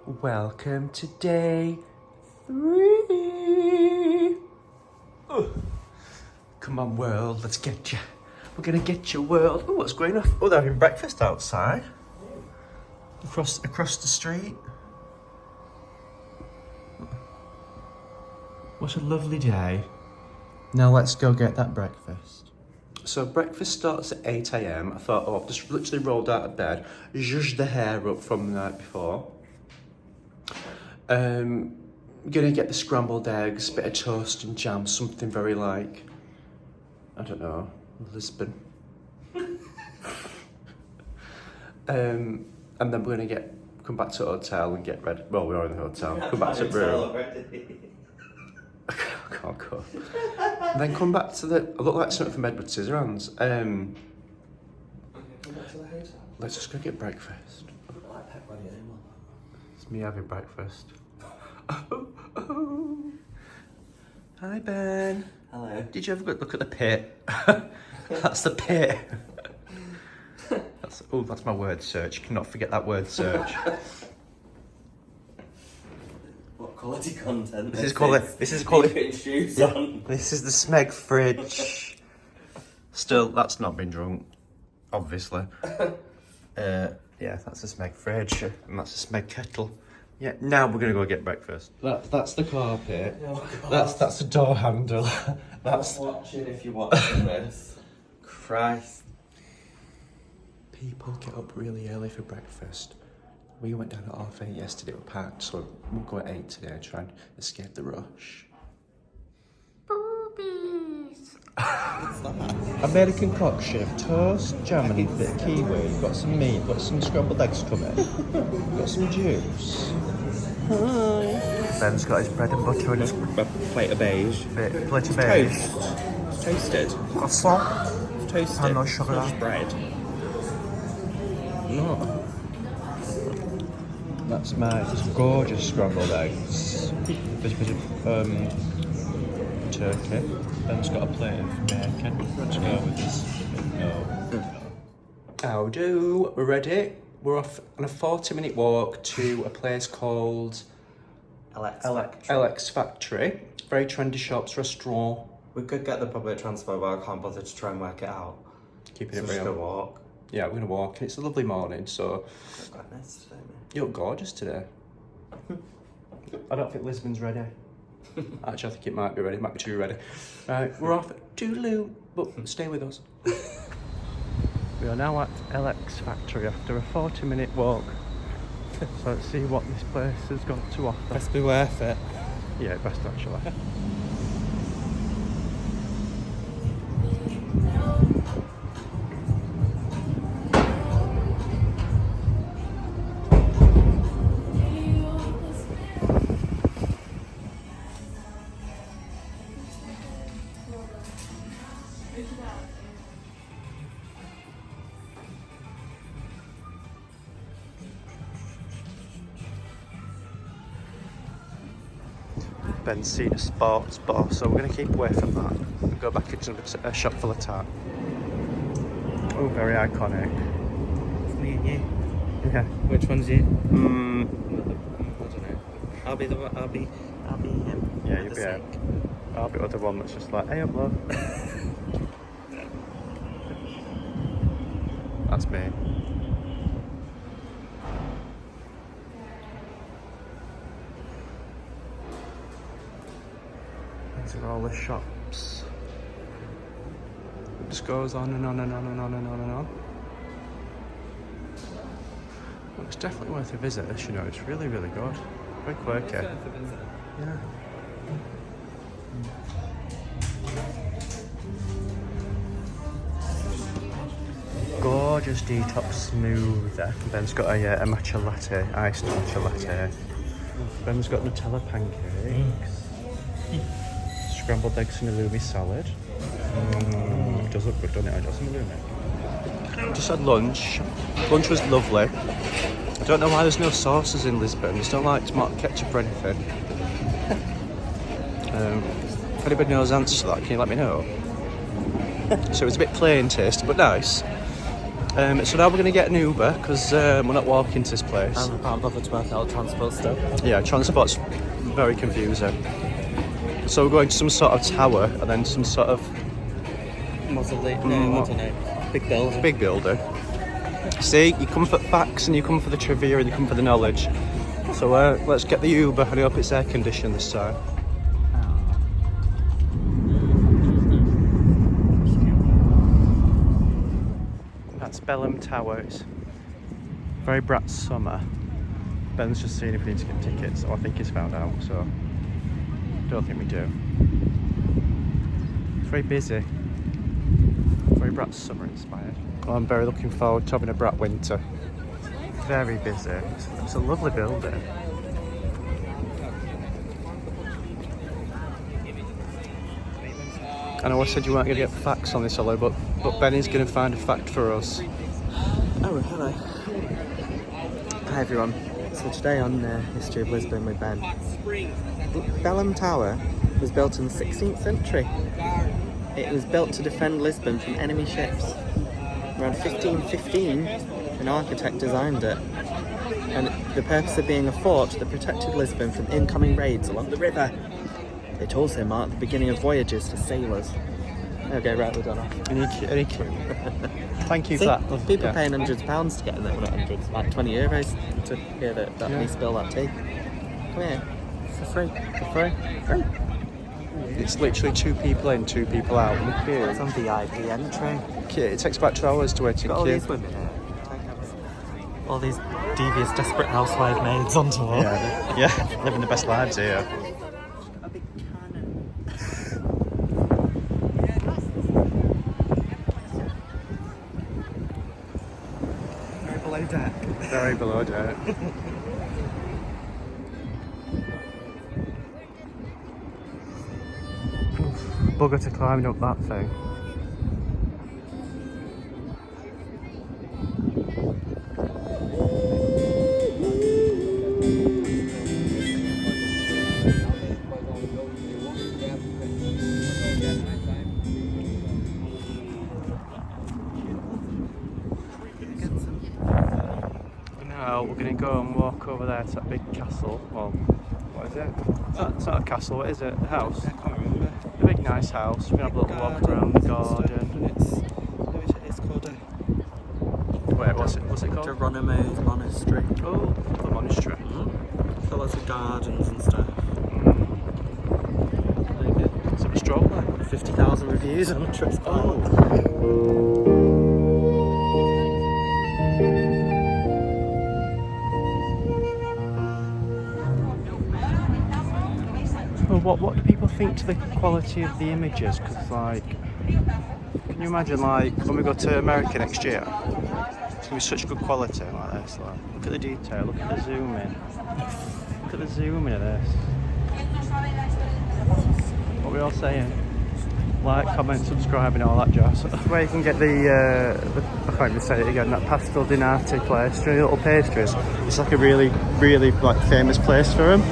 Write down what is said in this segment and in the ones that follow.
Welcome to day 3. Come on, world, let's get you. We're gonna get you, world. Oh, what's going on? Oh, they're having breakfast outside. Across the street. What a lovely day. Now let's go get that breakfast. So breakfast starts at 8 AM. I thought, oh, I've just literally rolled out of bed, zhuzhed the hair up from the night before. Gonna get the scrambled eggs, bit of toast and jam, something very like, I don't know, Lisbon. And then we're gonna come back to the hotel and get ready. Well, we are in the hotel. Come back to the room. I can't go. And then come back to the. I look like something from Edward Scissorhands. Come back to the hotel. Let's just go get breakfast. Like Pep Guardiola. It's me having breakfast. Oh. Hi, Ben. Hello. Did you ever look at the pit? That's the pit. That's my word search. You cannot forget that word search. What quality content? This is quality. Putting shoes on. This is the Smeg fridge. Still, that's not been drunk, obviously. Yeah, that's the Smeg fridge, and that's the Smeg kettle. Yeah, now we're gonna go get breakfast. That's the carpet. Oh, that's the door handle. That's watching if you're watching this. Christ. People get up really early for breakfast. We went down at 8:30 yesterday, we're packed, so we'll go at 8 today and try and escape the rush. Boobies! American concoction of toast, jam and a bit of kiwi. Got some meat, got some scrambled eggs coming. Got some juice. Hi. Ben's got his bread and butter and his Plate of beige. plate of beige. Toast. Toasted. Croissant. Toasted. Pan au chocolat. Not just bread. No. That's just gorgeous scrambled eggs. There's a bit of turkey. Ben's got a plate of bacon. Let's go with this. No. How do? We're ready. We're off on a 40-minute walk to a place called LX Factory. Very trendy shops, restaurant. We could get the public transport, but I can't bother to try and work it out. Keeping So it just real. go walk. Yeah, we're gonna walk. It's a lovely morning, so It's quite nice today, mate. you look gorgeous today. I don't think Lisbon's ready. Actually, I think it might be ready. It might be too ready. Right, we're off. Toodaloo, but stay with us. We are now at LX Factory after a 40-minute walk. So let's see what this place has got to offer. Best be worth it. Yeah, best actually. Ben's seen a sports bar, so we're going to keep away from that and go back into a shop full of tart. Oh, very iconic. It's me and you. Yeah. Which one's you? Mm. I don't know. I'll be him. Yeah, you'll be him. I'll be the other one that's just like, hey up, love. That's me. These are all the shops. It just goes on and on and on and on and on and on. Well, it's definitely worth a visit, this, you know, it's really, really good. Very quirky. Yeah. Gorgeous detox smoother. Ben's got a matcha latte, iced matcha latte. Ben's got Nutella pancakes. Scrambled eggs and halloumi salad. Does look good, doesn't it? I got some halloumi. Just had lunch. Lunch was lovely. I don't know why there's no sauces in Lisbon. There's no like tomato ketchup or anything. If anybody knows the answer to that, can you let me know? So it was a bit plain taste, but nice. So now we're going to get an Uber because we're not walking to this place. I can't bother to work out transport stuff. Yeah, transport's very confusing. So we're going to some sort of tower and then some sort of Mausoleum? No, I don't know. Big building. big building. See, you come for facts and you come for the trivia and you come for the knowledge. So let's get the Uber and I hope it's air conditioned this time. That's Belém Tower. It's very bright summer. Ben's just seeing if we need to get tickets. Oh, I think he's found out, so don't think we do. It's very busy. Very bright summer inspired. Well, I'm very looking forward to having a bright winter. Very busy. It's a lovely building. I know I said you weren't going to get facts on this, Ollie, but Ben is going to find a fact for us. Oh, hello. Hi everyone. So today on History of Lisbon with Ben. Belém Tower was built in the 16th century. It was built to defend Lisbon from enemy ships. Around 1515, an architect designed it. And the purpose of being a fort that protected Lisbon from incoming raids along the river. It also marked the beginning of voyages for sailors. Okay, right, we're done. Any clue? Thank you See, for that. people Yeah. paying £100 to get in there, well, not hundreds, like €20 to hear that me spill that tea. Come here, for free. For free? Free. It's literally 2 people in, 2 people out. In the queue. It's on VIP entry. It takes about 2 hours to wait in Got all queue. these women here. All these devious, desperate housewife maids on tour. Yeah, living the best lives here. A big cannon. Very below deck. Very below deck. Bugger to climbing up that thing. Now we're going to go and walk over there to that big castle. Well, what is it? It's not a castle, what is it? A house? I can't remember. A big nice house. We're going to have a little walk around the garden. It's called Wait, what's it called? Geronimo's Monastery. Oh, the monastery. So lots of gardens and stuff. Is it a stroller? 50,000 reviews on Trustpilot. Well, what do people think to the quality of the images? Because, like, can you imagine, like, when we go to America next year, it's going to be such good quality like this. Like, look at the detail, look at the zoom in. Look at the zoom in of this. What are we all saying? Like, comment, subscribe and all that jazz. Where you can get the I can't even say it again, that pastel di nata place, little pastries. It's like a really, really like famous place for them.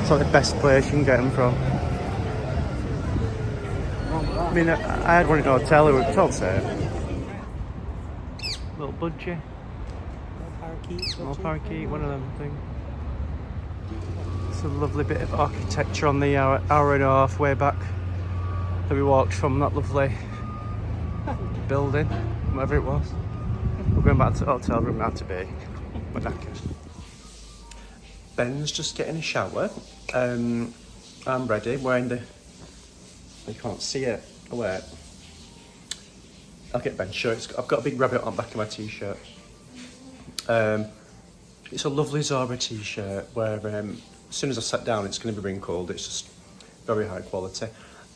It's like the best place you can get them from. I mean, I had one in a hotel, it was top set. Little budgie. Little parakeet, one of them things. It's a lovely bit of architecture on the hour and a half way back that we walked from that lovely building, whatever it was. We're going back to the hotel room now to be. We're knackered. Ben's just getting a shower. I'm ready, wearing the... You can't see it. Oh wait. I'll get Ben's shirt. I've got a big rabbit on the back of my t-shirt. It's a lovely Zara t-shirt where as soon as I sat down it's going to be wrinkled. It's just very high quality.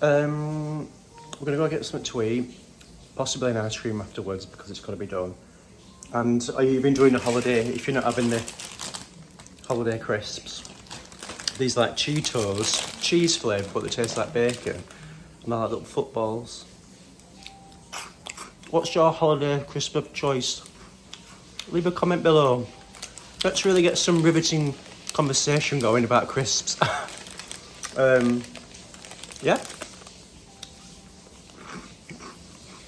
We're going to go get something to eat, possibly an ice cream afterwards because it's got to be done. And are you enjoying the holiday? If you're not having the holiday crisps, these like Cheetos, cheese flavour, but they taste like bacon, and they're like little footballs. What's your holiday crisp of choice? Leave a comment below. Let's really get some riveting conversation going about crisps. Yeah.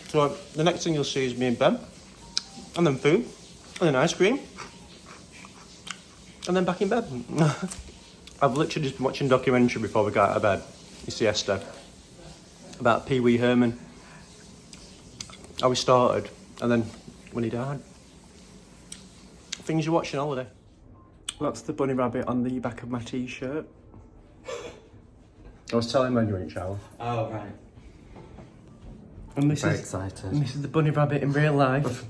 So the next thing you'll see is me and Ben and then food, and then ice cream, and then back in bed. I've literally just been watching a documentary before we got out of bed, your siesta, about Pee Wee Herman. How he started, and then when he died. Things you watch on holiday. That's the bunny rabbit on the back of my t-shirt. I was telling him when you were in shower. Oh, right. And this Very is excited. And this is the bunny rabbit in real life.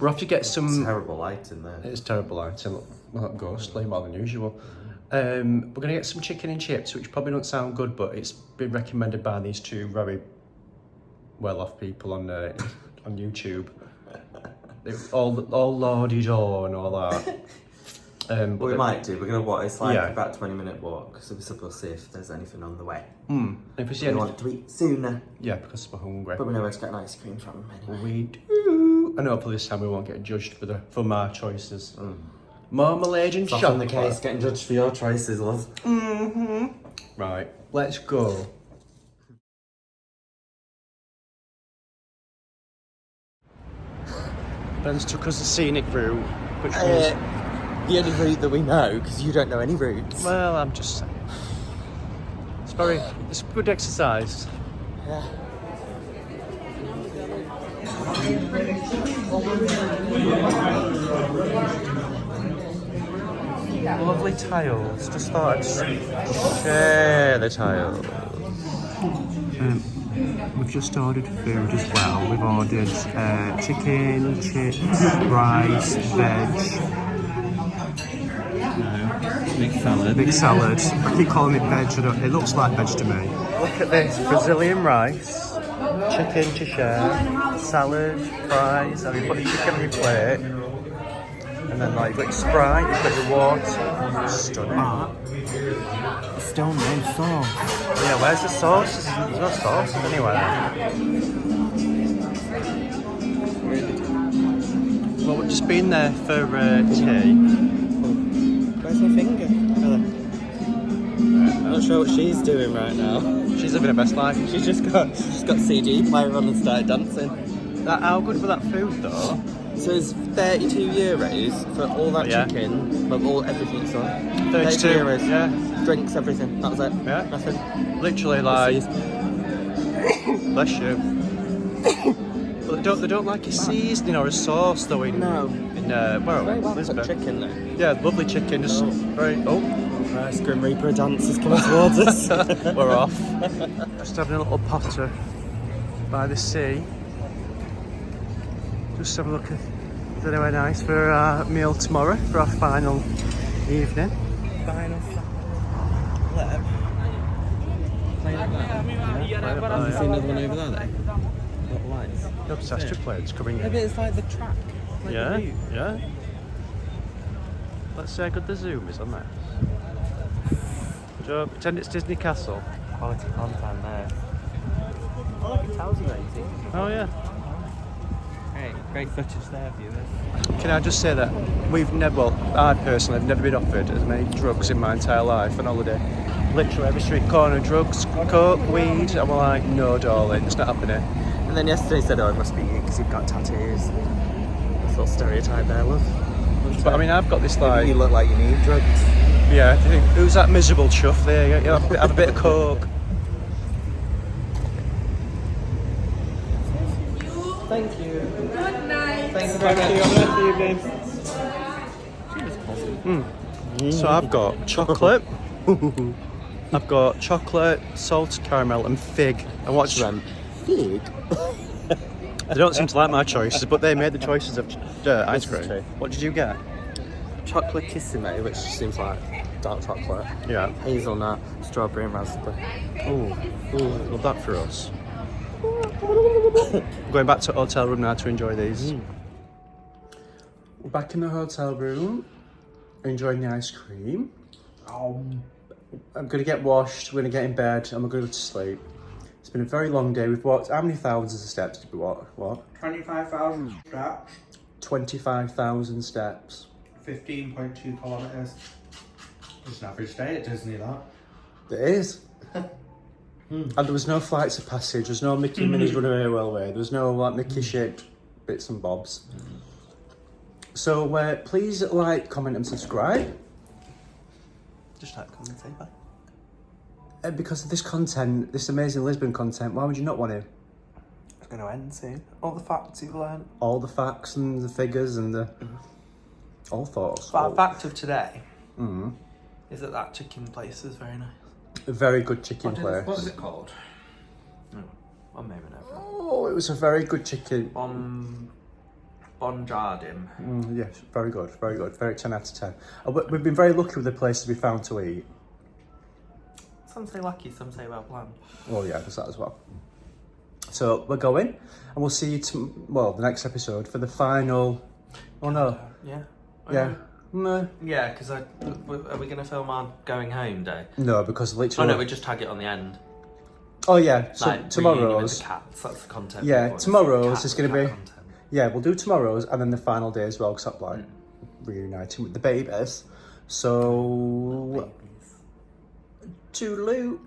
We're off to get some... Terrible light in there. It's terrible light, it look ghostly more than usual. We're going to get some chicken and chips, which probably don't sound good, but it's been recommended by these two very well-off people on YouTube. All lauded-on and all that. What we might do, we're going to walk, it's like about a 20-minute walk, so we'll see if there's anything on the way. If we see We want to eat sooner. Yeah, because we're hungry. But we know where to get an ice cream from anyway. We do. And hopefully this time we won't get judged for my choices. Marmalade and It's often chocolate. the case, getting judged for your choices, love. Right, let's go. Ben's took us the scenic route, which means... The only route that we know, because you don't know any routes. Well, I'm just saying. It's good exercise. Yeah. Lovely tiles. Just thought I'd share the tiles. We've just ordered food as well. We've ordered chicken, chips, rice, veg. Big salad. I keep calling it veg. It looks like veg to me. Look at this. Brazilian rice, chicken to share, salad, fries. And you put the chicken on your plate. And then like you've got your Sprite, you've got your water. Stunning. Still no sauce. Yeah, where's the sauce? There's no sauce anywhere. Well, we've just been there for tea. Where's my finger? I'm not sure what she's doing right now. She's living her best life. She's just got CD player on and started dancing. How good was that food though? So it's 32 euros for all that chicken, but everything's on. 32 euros. Yeah. Drinks, everything. That was it. Yeah. Nothing. Literally like. Bless you. But they don't like a seasoning or a sauce though in Very well Lisbon. cooked chicken though. Yeah, lovely chicken. Just very. Christ, Grim Reaper dance is coming towards us. We're off. Just having a little potter by the sea. Just have a look at if there's anywhere nice for our meal tomorrow for our final evening. Final flip. Yeah, You see another one over there though? Little lights. no pistachio plates coming in. Maybe it's like the track. Like Yeah, the route. yeah. Let's see how good the zoom is on that. Joe, pretend it's Disney Castle. Quality content there. Oh look, it tells you anything. Oh yeah. Great footage there, viewers. Can I just say that I personally have never been offered as many drugs in my entire life on holiday. Literally every street corner, drugs, coke, weed, and we're like, no darling, it's not happening. And then yesterday said, oh, it must be you because you've got tattoos. This little stereotype there, love. But I mean, I've got this like... You look like you need drugs. Yeah, do you think, who's that miserable chuff there? You have a bit of coke. Thank you. Good night. Thank you very much. Have a nice evening. So I've got chocolate. I've got chocolate, salted caramel, and fig. And what's Fig? They don't seem to like my choices, but they made the choices of ice This is cream. true. What did you get? Chocolate Kissime, which seems like dark chocolate. Yeah. Hazelnut, strawberry and raspberry. Ooh, love that for us. Going back to the hotel room now to enjoy these. We're back in the hotel room, enjoying the ice cream. I'm gonna get washed, we're gonna get in bed, and we're gonna go to sleep. It's been a very long day. We've walked, how many thousands of steps did we walk? What? 25,000 steps, 25,000 steps. 15.2 kilometres. It's an average day at Disney, that. It is. And there was no flights of passage, there was no Mickey and Minnie's Runaway Railway, there was no like Mickey shaped bits and bobs. So please like, comment and subscribe. Just like, comment and say bye. Because of this content, this amazing Lisbon content, why would you not want to? It's going to end soon. All the facts you've learned. All the facts and the figures and the all thoughts. But a fact of today Mm. is that chicken place is very nice. A very good chicken place. What is it called? One moment over. Oh, it was a very good chicken. Bon Jardim. Yes, very good, very good. Very 10 out of 10. We've been very lucky with the places we found to eat. Some say lucky, some say well planned. Oh yeah, there's that as well. So we're going, and we'll see you the next episode for the final. Oh no. Yeah. Yeah. No. Yeah, because are we going to film our going home day? No, because Oh literally. no, we just tag it on the end. Oh yeah. So Like, tomorrow's. reunion with the cats, that's the content. Yeah, we want. tomorrow's Cat is going to with be. cat content. Yeah, we'll do tomorrow's and then the final day as well, because I'm like reuniting with the babies. So. Babies. Toodaloo.